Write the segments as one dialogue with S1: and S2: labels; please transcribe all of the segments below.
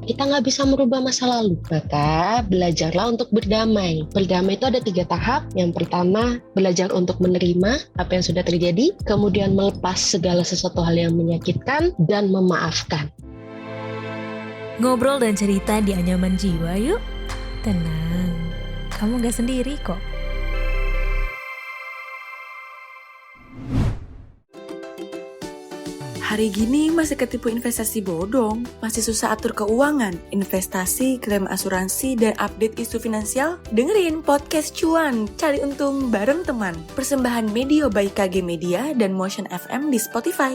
S1: kita nggak bisa merubah masa lalu. Maka belajarlah untuk berdamai. Berdamai itu ada 3 tahap. Yang pertama, belajar untuk menerima apa yang sudah terjadi, kemudian melepas segala sesuatu hal yang menyakitkan, dan memaafkan.
S2: Ngobrol dan cerita di Anyaman Jiwa yuk. Tenang, kamu gak sendiri kok.
S3: Hari gini masih ketipu investasi bodong, masih susah atur keuangan, investasi, klaim asuransi, dan update isu finansial? Dengerin Podcast Cuan, cari untung bareng teman. Persembahan Medio by KG Media dan Motion FM di Spotify.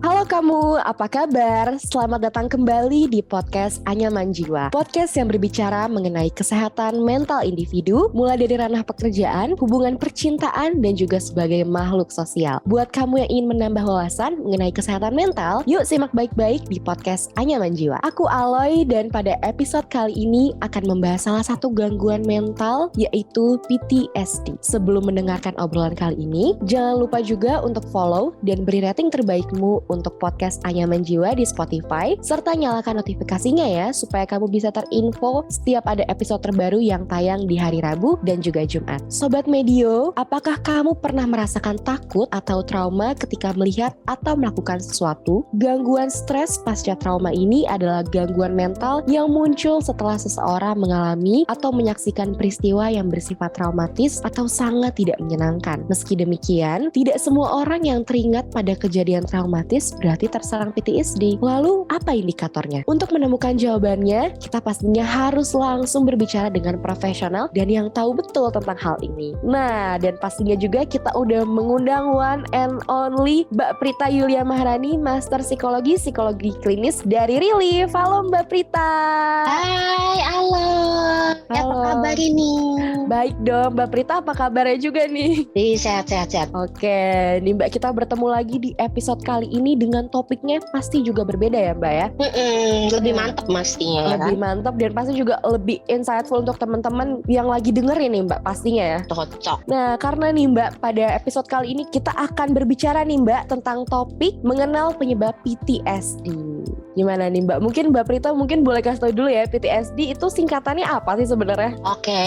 S4: Halo kamu, apa kabar? Selamat datang kembali di podcast Anyaman Jiwa. Podcast yang berbicara mengenai kesehatan mental individu, mulai dari ranah pekerjaan, hubungan percintaan, dan juga sebagai makhluk sosial. Buat kamu yang ingin menambah wawasan mengenai kesehatan mental, yuk simak baik-baik di podcast Anyaman Jiwa. Aku Aloy, dan pada episode kali ini akan membahas salah satu gangguan mental, yaitu PTSD. Sebelum mendengarkan obrolan kali ini, jangan lupa juga untuk follow dan beri rating terbaikmu untuk podcast Anyaman Jiwa di Spotify, serta nyalakan notifikasinya ya, supaya kamu bisa terinfo setiap ada episode terbaru yang tayang di hari Rabu dan juga Jumat. Sobat Medio, apakah kamu pernah merasakan takut atau trauma ketika melihat atau melakukan sesuatu? Gangguan stres pasca trauma ini adalah gangguan mental yang muncul setelah seseorang mengalami atau menyaksikan peristiwa yang bersifat traumatis atau sangat tidak menyenangkan. Meski demikian, tidak semua orang yang teringat pada kejadian traumatis berarti terserang PTSD. Lalu apa indikatornya? Untuk menemukan jawabannya, kita pastinya harus langsung berbicara dengan profesional dan yang tahu betul tentang hal ini. Nah, dan pastinya juga kita udah mengundang one and only Mbak Prita Yulia Maharani, Master Psikologi Klinis dari Relief. Halo Mbak Prita.
S1: Hai, halo. Apa kabar ini?
S4: Baik dong, Mbak Prita apa kabarnya juga nih?
S1: Sehat.
S4: Oke, nih Mbak, kita bertemu lagi di episode kali ini dengan topiknya pasti juga berbeda ya Mbak ya?
S1: Lebih mantap pastinya.
S4: Lebih mantap dan pasti juga lebih insightful untuk teman-teman yang lagi dengerin nih Mbak pastinya ya.
S1: Cocok.
S4: Nah, karena nih Mbak, pada episode kali ini kita akan berbicara nih Mbak tentang topik mengenal penyebab PTSD. Gimana nih Mbak? Mungkin Mbak Prita boleh kasih tahu dulu ya, PTSD itu singkatannya apa sih sebenarnya?
S1: Oke,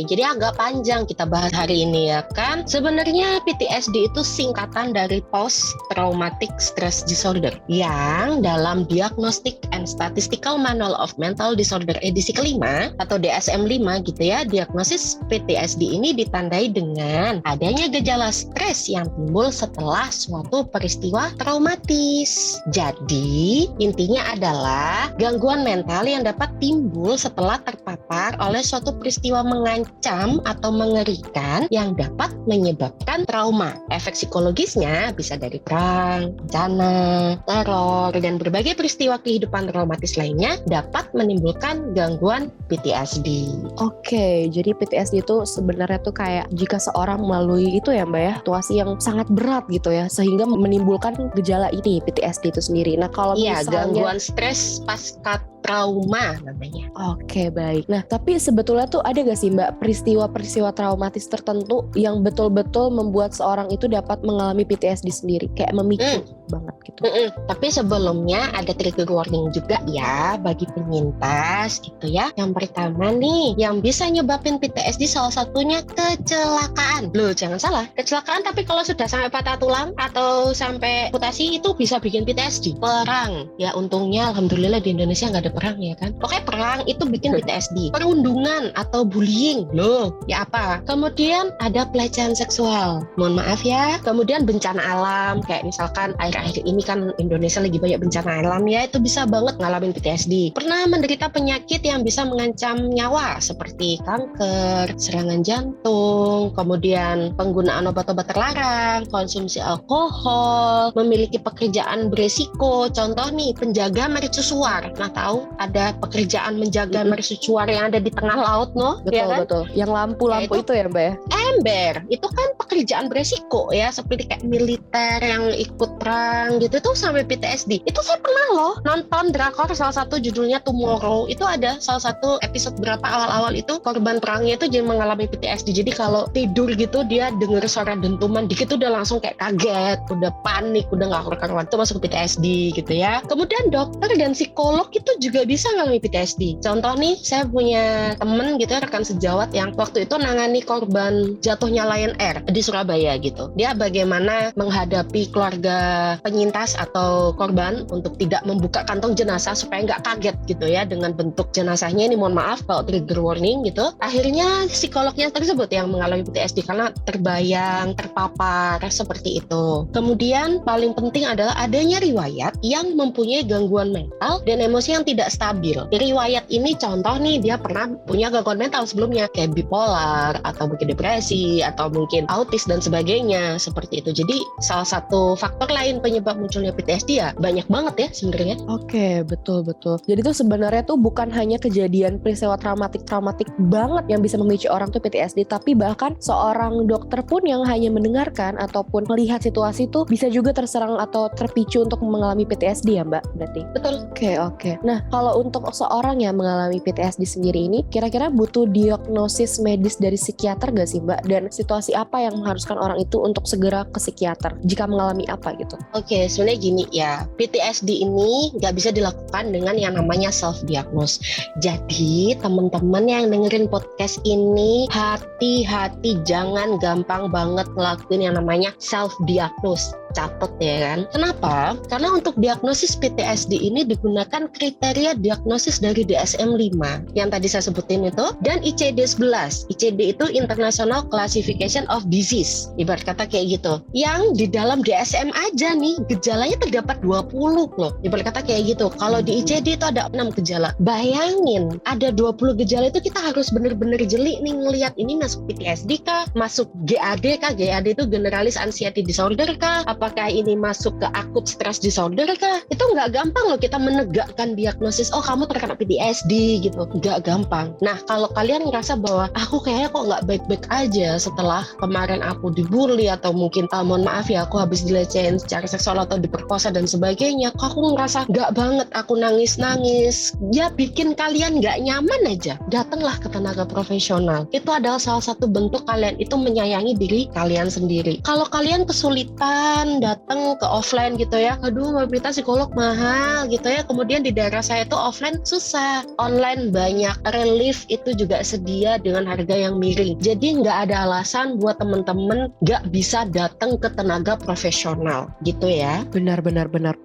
S1: jadi agak panjang kita bahas hari ini ya kan. Sebenarnya PTSD itu singkatan dari Post Traumatic Stress Disorder yang dalam Diagnostic and Statistical Manual of Mental Disorder edisi kelima atau DSM-5 gitu ya. Diagnosis PTSD ini ditandai dengan adanya gejala stres yang timbul setelah suatu peristiwa traumatis. Jadi intinya adalah gangguan mental yang dapat timbul setelah terpapar oleh suatu peristiwa mengancam atau mengerikan yang dapat menyebabkan trauma. Efek psikologisnya bisa dari perang, bencana, teror, dan berbagai peristiwa kehidupan traumatis lainnya dapat menimbulkan gangguan PTSD.
S4: Oke, jadi PTSD itu sebenarnya tuh kayak jika seorang melalui itu ya Mbak ya, situasi yang sangat berat gitu ya, sehingga menimbulkan gejala ini, PTSD itu sendiri. Nah kalau misalnya
S1: gangguan stres pasca trauma namanya.
S4: Oke, baik. Nah, tapi sebetulnya tuh ada gak sih Mbak peristiwa-peristiwa traumatis tertentu yang betul-betul membuat seorang itu dapat mengalami PTSD sendiri, kayak memicu banget gitu.
S1: Tapi sebelumnya ada trigger warning juga ya bagi penyintas gitu ya. Yang pertama nih, yang bisa nyebabin PTSD salah satunya kecelakaan. Loh, jangan salah, kecelakaan tapi kalau sudah sampai patah tulang atau sampai amputasi itu bisa bikin PTSD. Perang, ya untungnya alhamdulillah di Indonesia nggak ada perang ya kan. Pokoknya perang itu bikin PTSD. Perundungan atau bullying, loh ya apa. Kemudian ada pelecehan seksual, mohon maaf ya. Kemudian bencana alam, kayak misalkan akhir-akhir ini kan Indonesia lagi banyak bencana alam ya, itu bisa banget ngalamin PTSD. Pernah menderita penyakit yang bisa mengancam nyawa seperti kanker, serangan jantung, kemudian penggunaan obat-obat terlarang, konsumsi alkohol, memiliki pekerjaan beresiko, contoh nih penjaga mercusuar. Nah tahu ada pekerjaan menjaga mercusuar yang ada di tengah laut, no?
S4: Betul,
S1: ya kan?
S4: betul. Yang lampu-lampu itu ya Mbak ya?
S1: ember. Itu kan pekerjaan beresiko ya, seperti kayak militer yang ikut perang gitu, itu sampai PTSD. Itu saya pernah loh nonton drakor salah satu judulnya Tomorrow. Itu ada salah satu episode berapa awal-awal itu korban perangnya itu jadi mengalami PTSD. Jadi kalau tidur gitu dia denger suara dentuman dikit tuh udah langsung kayak kaget, udah panik, udah gak karuan-karuan, itu masuk ke PTSD gitu ya. Kemudian dokter dan psikolog itu juga bisa mengalami PTSD. Contoh nih, saya punya temen gitu ya, rekan sejawat yang waktu itu nangani korban jatuhnya Lion Air di Surabaya gitu. Dia bagaimana menghadapi keluarga penyintas atau korban untuk tidak membuka kantong jenazah supaya nggak kaget gitu ya dengan bentuk jenazahnya. Ini mohon maaf kalau trigger warning gitu. Akhirnya psikolognya tersebut yang mengalami PTSD karena terbayang, terpapar seperti itu. Kemudian paling penting adalah adanya riwayat yang mempunyai gangguan mental dan emosi yang tidak stabil. Riwayat ini contoh nih, dia pernah punya gangguan mental sebelumnya kayak bipolar atau mungkin depresi atau mungkin autis dan sebagainya seperti itu. Jadi salah satu faktor lain penyebab munculnya PTSD ya banyak banget ya sebenarnya.
S4: Oke, betul. Jadi tuh sebenarnya tuh bukan hanya kejadian peristiwa traumatik banget yang bisa memicu orang tuh PTSD, tapi bahkan seorang dokter pun yang hanya mendengarkan ataupun melihat situasi tuh bisa juga terserang atau terpicu untuk mengalami PTSD ya Mbak berarti?
S1: Betul.
S4: Oke. Nah, kalau untuk seorang yang mengalami PTSD sendiri ini, kira-kira butuh diagnosis medis dari psikiater gak sih Mbak? Dan situasi apa yang mengharuskan orang itu untuk segera ke psikiater jika mengalami apa gitu?
S1: Oke, sebenarnya gini ya, PTSD ini nggak bisa dilakukan dengan yang namanya self-diagnose. Jadi teman-teman yang dengerin podcast ini, hati-hati, jangan gampang banget ngelakuin yang namanya self-diagnose. Catat ya kan. Kenapa? Karena untuk diagnosis PTSD ini digunakan kriteria diagnosis dari DSM-5 yang tadi saya sebutin itu dan ICD-11. ICD itu International Classification of Disease. Ibarat kata kayak gitu. Yang di dalam DSM aja nih gejalanya terdapat 20 loh. Ibarat kata kayak gitu. Kalau di ICD itu ada 6 gejala. Bayangin, ada 20 gejala itu kita harus bener-bener jeli nih ngelihat ini masuk PTSD kah? Masuk GAD kah? GAD itu Generalized Anxiety Disorder kah? Apakah ini masuk ke acute stress disorder kah? Itu nggak gampang loh kita menegakkan diagnosis, oh kamu terkena PTSD gitu. Nggak gampang. Nah, kalau kalian ngerasa bahwa aku kayaknya kok nggak baik-baik aja setelah kemarin aku dibully atau mungkin mohon maaf ya aku habis dilecehin secara seksual atau diperkosa dan sebagainya, kok aku ngerasa nggak banget, aku nangis-nangis, ya bikin kalian nggak nyaman aja, datanglah ke tenaga profesional. Itu adalah salah satu bentuk kalian itu menyayangi diri kalian sendiri. Kalau kalian kesulitan datang ke offline gitu ya, aduh Mbak Prita psikolog mahal gitu ya, kemudian di daerah saya itu offline susah, online banyak, relief itu juga sedia dengan harga yang miring. Jadi nggak ada alasan buat temen-temen nggak bisa datang ke tenaga profesional gitu ya.
S4: Benar.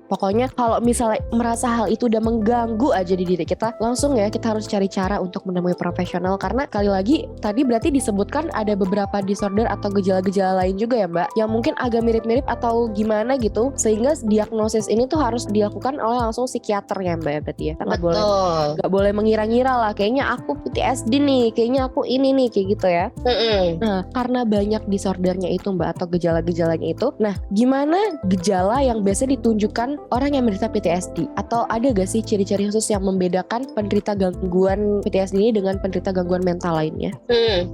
S4: Pokoknya kalau misalnya merasa hal itu udah mengganggu aja di diri kita, langsung ya kita harus cari cara untuk menemui profesional. Karena kali lagi tadi berarti disebutkan ada beberapa disorder atau gejala-gejala lain juga ya Mbak, yang mungkin agak mirip-mirip atau gimana gitu, sehingga diagnosis ini tuh harus dilakukan oleh langsung psikiater ya Mbak berarti ya. Nggak boleh mengira-ngira lah, kayaknya aku PTSD nih, kayaknya aku ini nih, kayak gitu ya. Nah, karena banyak disordernya itu Mbak atau gejala-gejalanya itu, nah gimana gejala yang biasa ditunjukkan orang yang menderita PTSD? Atau ada gak sih ciri-ciri khusus yang membedakan penderita gangguan PTSD ini dengan penderita gangguan mental lainnya?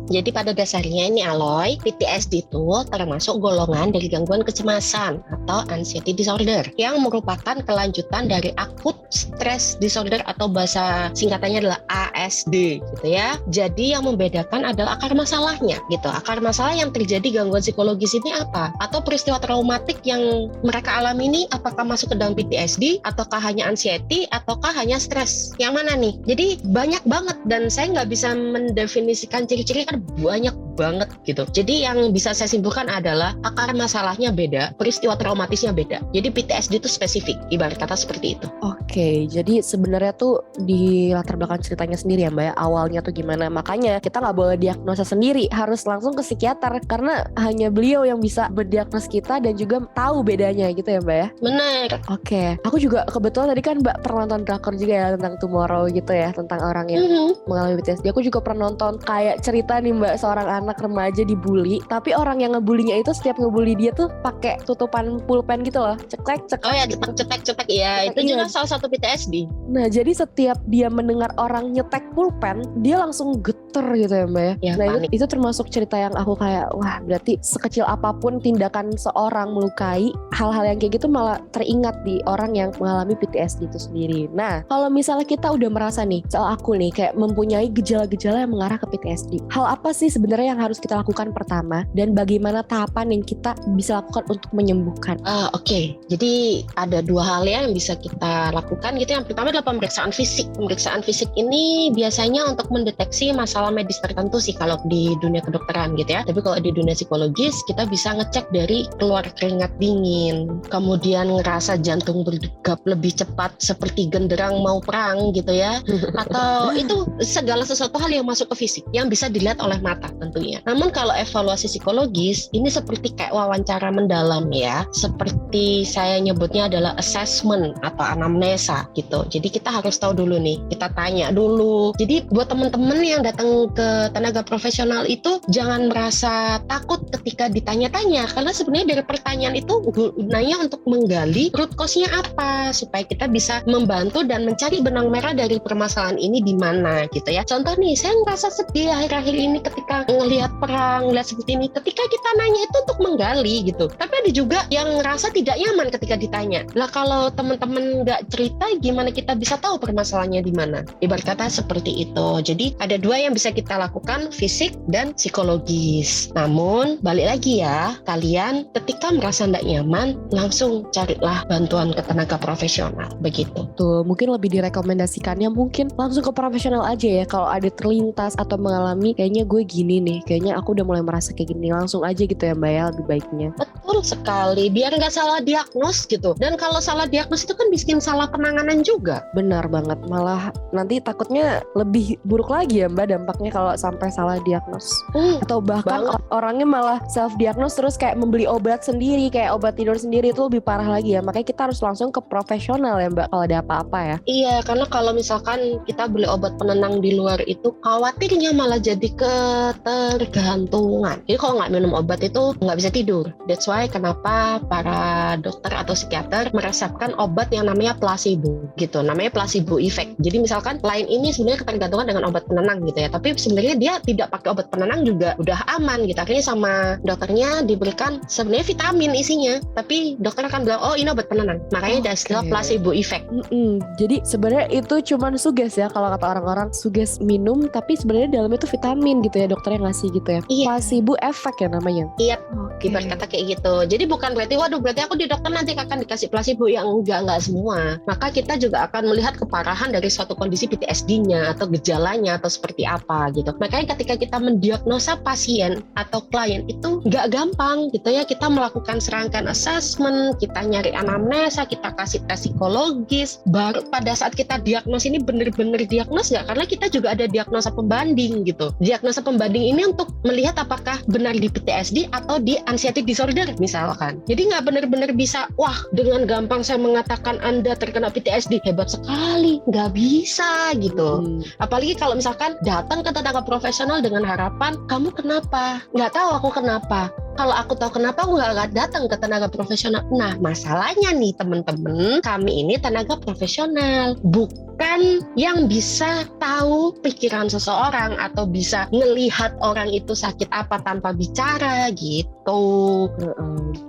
S1: Jadi pada dasarnya ini Aloy, PTSD itu termasuk golongan dari gangguan kecemasan atau anxiety disorder yang merupakan kelanjutan dari acute stress disorder atau bahasa singkatannya adalah ASD gitu ya. Jadi yang membedakan adalah akar masalahnya gitu. Akar masalah yang terjadi gangguan psikologis ini apa? Atau peristiwa traumatik yang mereka alami ini apakah masuk ke dalam PTSD ataukah hanya anxiety ataukah hanya stres? Yang mana nih? Jadi banyak banget dan saya nggak bisa mendefinisikan ciri-ciri kan banyak banget gitu. Jadi yang bisa saya simpulkan adalah akar masalahnya beda, peristiwa traumatisnya beda. Jadi PTSD itu spesifik, ibarat kata seperti itu.
S4: Oke, jadi sebenarnya tuh di latar belakang ceritanya sendiri ya Mbak ya, awalnya tuh gimana. Makanya kita nggak boleh diagnosa sendiri, harus langsung ke psikiater karena hanya beliau yang bisa berdiagnos kita dan juga tahu bedanya gitu ya Mbak ya.
S1: Benar.
S4: Oke, aku juga kebetulan tadi kan Mbak pernah nonton drakor juga ya tentang Tomorrow gitu ya, tentang orang yang mengalami PTSD. Aku juga pernah nonton kayak cerita nih Mbak, seorang anak remaja dibully, tapi orang yang ngebulinya itu setiap ngebully dia tuh pakai tutupan pulpen gitu loh, ceklek.
S1: Oh ya, cetek ya, itu juga salah satu PTSD.
S4: Nah, jadi setiap dia mendengar orang nyetek pulpen, dia langsung geter gitu ya Mbak ya.
S1: Ya,
S4: Nah
S1: panik.
S4: itu termasuk cerita yang aku kayak, wah berarti sekecil apapun tindakan seorang melukai, hal-hal yang kayak gitu malah teringat di orang yang mengalami PTSD itu sendiri. Nah, kalau misalnya kita udah merasa nih, soal aku nih, kayak mempunyai gejala-gejala yang mengarah ke PTSD, hal apa sih sebenarnya yang harus kita lakukan pertama, dan bagaimana tahapan yang kita bisa lakukan untuk menyembuhkan?
S1: Oke. Jadi ada dua hal yang bisa kita lakukan gitu. Yang pertama adalah pemeriksaan fisik. Pemeriksaan fisik ini biasanya untuk mendeteksi masalah medis tertentu sih kalau di dunia kedokteran gitu ya. Tapi kalau di dunia psikologis kita bisa ngecek dari keluar keringat dingin, kemudian ngerasa jantung berdegup lebih cepat seperti genderang mau perang gitu ya. Atau itu segala sesuatu hal yang masuk ke fisik yang bisa dilihat oleh mata tentunya. Namun kalau evaluasi psikologis ini seperti kayak wawancara mendalam ya. Seperti saya nyebutnya adalah assessment atau anamnesa gitu. Jadi kita harus tahu dulu nih, kita tanya dulu. Jadi buat teman-teman yang datang ke tenaga profesional itu jangan merasa takut ketika ditanya-tanya, karena sebenarnya dari pertanyaan itu gunanya untuk menggali root cause-nya apa supaya kita bisa membantu dan mencari benang merah dari permasalahan ini di mana gitu ya. Contoh nih, saya ngerasa sedih akhir-akhir ini ketika ngelihat perang, ngelihat seperti ini. Ketika kita nanya itu untuk menggali gitu. Tapi ada juga yang ngerasa tidak nyaman ketika ditanya. Lah kalau teman-teman nggak cerita, gimana kita bisa tahu permasalahannya di mana? Ibarat kata seperti itu. Jadi ada dua yang bisa kita lakukan, fisik dan psikologis. Namun balik lagi ya, kalian ketika merasa tidak nyaman, langsung carilah bantuan ke tenaga profesional. Begitu.
S4: Tuh, mungkin lebih direkomendasikannya mungkin langsung ke profesional aja ya. Kalau ada terlintas atau mengalami kayaknya gue gini nih, kayaknya aku udah mulai merasa kayak gini, langsung aja gitu ya Mbak ya, lebih baiknya.
S1: Betul sekali, biar nggak salah diagnos gitu. Dan kalau salah diagnos itu kan bikin salah penanganan juga.
S4: Benar banget, malah nanti takutnya lebih buruk lagi ya Mbak dampaknya kalau sampai salah diagnos. Atau bahkan orangnya malah self diagnos terus kayak membeli obat sendiri, kayak obat tidur sendiri, itu lebih parah lagi ya. Makanya kita harus langsung ke profesional ya Mbak kalau ada apa-apa ya.
S1: Iya, karena kalau misalkan kita beli obat penenang di luar itu khawatirnya malah jadi ketergantungan. Jadi kalau nggak minum obat itu nggak bisa tidur. That's why kenapa para dokter atau psikiater meresepkan obat yang namanya placebo gitu. Namanya placebo effect. Jadi misalkan klien ini sebenarnya ketergantungan dengan obat penenang gitu ya. Tapi sebenarnya dia tidak pakai obat penenang juga udah aman gitu. Akhirnya sama dokternya diberikan sebenarnya vitamin isinya. Tapi dokter akan bilang, oh ini obat penenang. Makanya ada istilah placebo effect.
S4: Jadi sebenarnya itu cuman suges ya, kalau kata orang-orang suges minum, tapi sebenarnya dalamnya itu vitamin gitu ya, dokternya ngasih gitu ya.
S1: Iya.
S4: Placebo effect ya namanya.
S1: Iya, ibarat kata kayak gitu. Jadi bukan berarti waduh berarti aku di dokter nanti akan dikasih placebo, yang enggak semua. Maka kita juga akan melihat keparahan dari suatu kondisi PTSD-nya atau gejalanya atau seperti apa gitu. Makanya ketika kita mendiagnosa pasien atau klien itu enggak gampang gitu ya. Kita melakukan serangkaian assessment, kita nyari anamnesa, kita kasih tes psikologis. Baru pada saat kita diagnos ini benar-benar diagnos nggak? Karena kita juga ada diagnosa pembanding gitu. Diagnosa pembanding ini untuk melihat apakah benar di PTSD atau di anxiety disorder misalkan. Jadi nggak benar-benar bisa, wah dengan gampang saya mengatakan Anda terkena PTSD, hebat sekali. Nggak bisa gitu. Apalagi kalau misalkan datang ke tenaga profesional dengan harapan, kamu kenapa? Nggak tahu aku kenapa. Kalau aku tahu kenapa, aku nggak datang ke tenaga profesional. Nah, masalahnya nih teman-teman, kami ini tenaga profesional, bukan yang bisa tahu pikiran seseorang atau bisa ngelihat orang itu sakit apa tanpa bicara gitu.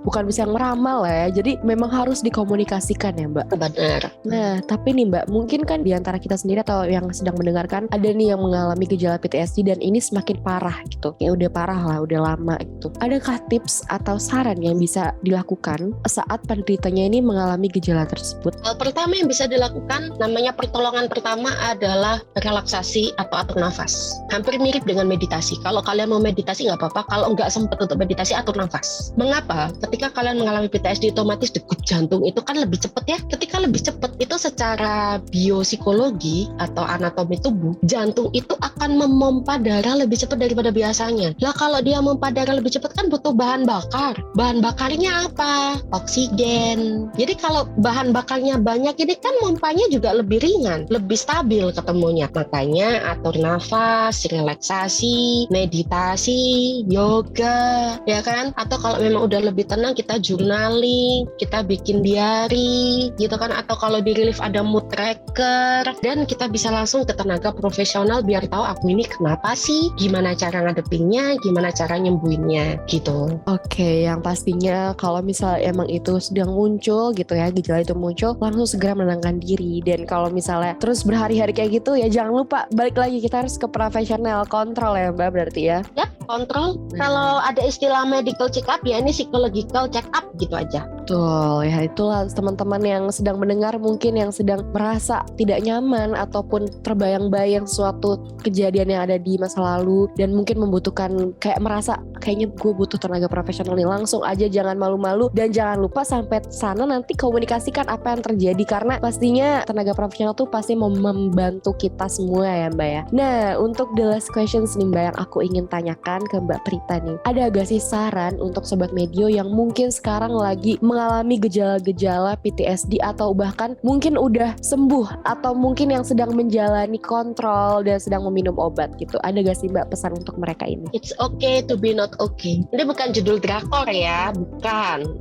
S4: Bukan bisa ngeramal ya, jadi memang harus dikomunikasikan ya Mbak.
S1: Benar.
S4: Nah, tapi nih Mbak, mungkin kan diantara kita sendiri atau yang sedang mendengarkan, ada nih yang mengalami gejala PTSD dan ini semakin parah gitu. Ya udah parah lah, udah lama gitu. Adakah tips atau saran yang bisa dilakukan saat penderitanya ini mengalami gejala tersebut?
S1: Hal pertama yang bisa dilakukan, namanya pertolongan pertama adalah relaksasi atau atur nafas. Hampir mirip dengan meditasi. Kalau kalian mau meditasi nggak apa-apa, kalau nggak sempat untuk meditasi, atur nafas. Mengapa? Ketika kalian mengalami PTSD, otomatis degup jantung itu kan lebih cepat ya. Ketika lebih cepat, itu secara biopsikologi atau anatomi tubuh, jantung itu akan memompa darah lebih cepat daripada biasanya. Lah kalau dia memompa darah lebih cepat kan butuh bahan bakar. Bahan bakarnya apa? Oksigen. Jadi kalau bahan bakarnya banyak, ini kan mompanya juga lebih ringan. nyaman, lebih stabil ketemunya. Makanya atur nafas, relaksasi, meditasi, yoga, ya kan? Atau kalau memang udah lebih tenang, kita journaling, kita bikin diary gitu kan. Atau kalau di Relief ada mood tracker, dan kita bisa langsung ke tenaga profesional biar tahu aku ini kenapa sih, gimana cara ngadepinnya, gimana cara nyembuhinnya gitu.
S4: Oke, yang pastinya kalau misalnya emang itu sedang muncul gitu ya, gejala itu muncul, langsung segera menenangkan diri. Dan kalau misalnya terus berhari-hari kayak gitu ya, jangan lupa balik lagi, kita harus ke profesional, kontrol ya Mbak berarti ya.
S1: Yap, kontrol. Kalau ada istilah medical check up ya ini psychological check up gitu aja.
S4: Betul, ya itulah teman-teman yang sedang mendengar mungkin yang sedang merasa tidak nyaman ataupun terbayang-bayang suatu kejadian yang ada di masa lalu dan mungkin membutuhkan kayak merasa kayaknya gue butuh tenaga profesional nih, langsung aja, jangan malu-malu dan jangan lupa sampai sana nanti komunikasikan apa yang terjadi karena pastinya tenaga profesional tuh pasti mau membantu kita semua ya Mbak ya. Nah, untuk the last questions nih Mbak yang aku ingin tanyakan ke Mbak Prita nih, ada gak sih saran untuk Sobat Medio yang mungkin sekarang lagi mengalami gejala-gejala PTSD atau bahkan mungkin udah sembuh atau mungkin yang sedang menjalani kontrol dan sedang meminum obat gitu, ada gak sih Mbak pesan untuk mereka ini?
S1: It's okay to be not okay. Ini bukan judul drakor ya, bukan.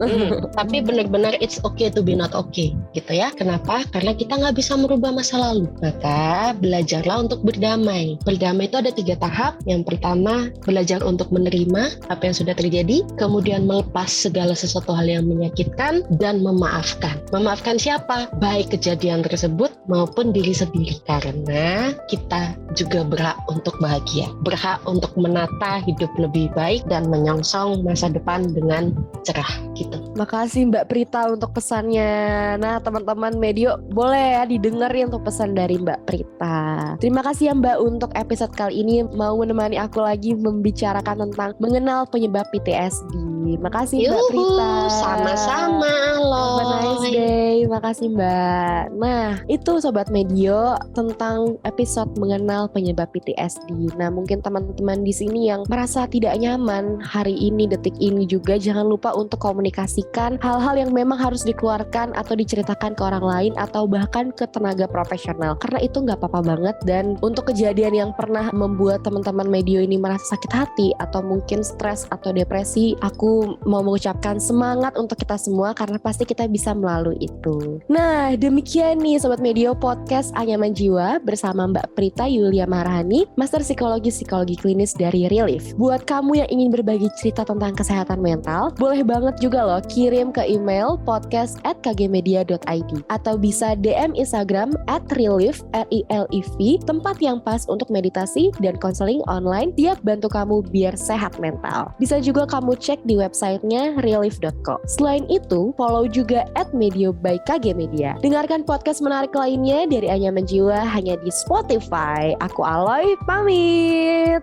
S1: Tapi benar-benar it's okay to be not okay gitu ya. Kenapa? Karena kita nggak bisa merubah masa lalu. Maka belajarlah untuk berdamai. Berdamai itu ada 3 tahap. Yang pertama, belajar untuk menerima apa yang sudah terjadi. Kemudian melepas segala sesuatu hal yang menyakitkan dan memaafkan. Memaafkan siapa? Baik kejadian tersebut maupun diri sendiri. Karena kita juga berhak untuk bahagia. Berhak untuk menata hidup lebih baik dan menyongsong masa depan dengan cerah gitu.
S4: Makasih Mbak Prita untuk pesannya. Nah teman-teman Medio boleh ya didengerin untuk pesan dari Mbak Prita. Terima kasih ya Mbak untuk episode kali ini mau menemani aku lagi membicarakan tentang mengenal penyebab PTSD. Makasih Mbak Prita.
S1: Sama-sama loh.
S4: Have a nice day. Makasih Mbak. Nah itu Sobat Medio tentang episode mengenal penyebab PTSD. Nah mungkin teman-teman di sini yang merasa tidak nyaman hari ini, detik ini juga, jangan lupa untuk komunikasikan hal-hal yang memang harus dikeluarkan atau diceritakan ke orang lain atau bahkan ke tenaga profesional, karena itu nggak apa-apa banget. Dan untuk kejadian yang pernah membuat teman-teman Medio ini merasa sakit hati atau mungkin stres atau depresi, aku mau mengucapkan semangat untuk kita semua karena pasti kita bisa melalui itu. Nah demikian nih Sobat Medio podcast Anyaman Jiwa bersama Mbak Prita Yulia Maharani, Master Psikologi Klinis dari Relief. Buat kamu yang ingin berbagi cerita tentang kesehatan mental, boleh banget juga loh kirim ke email podcast@kgmedia.id atau bisa DM Instagram @relief, RILEV, tempat yang pas untuk meditasi dan konseling online siap bantu kamu biar sehat mental. Bisa juga kamu cek di websitenya relief.co. Selain itu, follow juga @medio by KG Media. Dengarkan podcast menarik lainnya dari Anyaman Jiwa hanya di Spotify. Aku Aloy, pamit!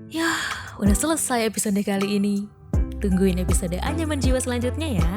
S2: Yah, udah selesai episode kali ini. Tungguin episode Anyaman Jiwa selanjutnya ya.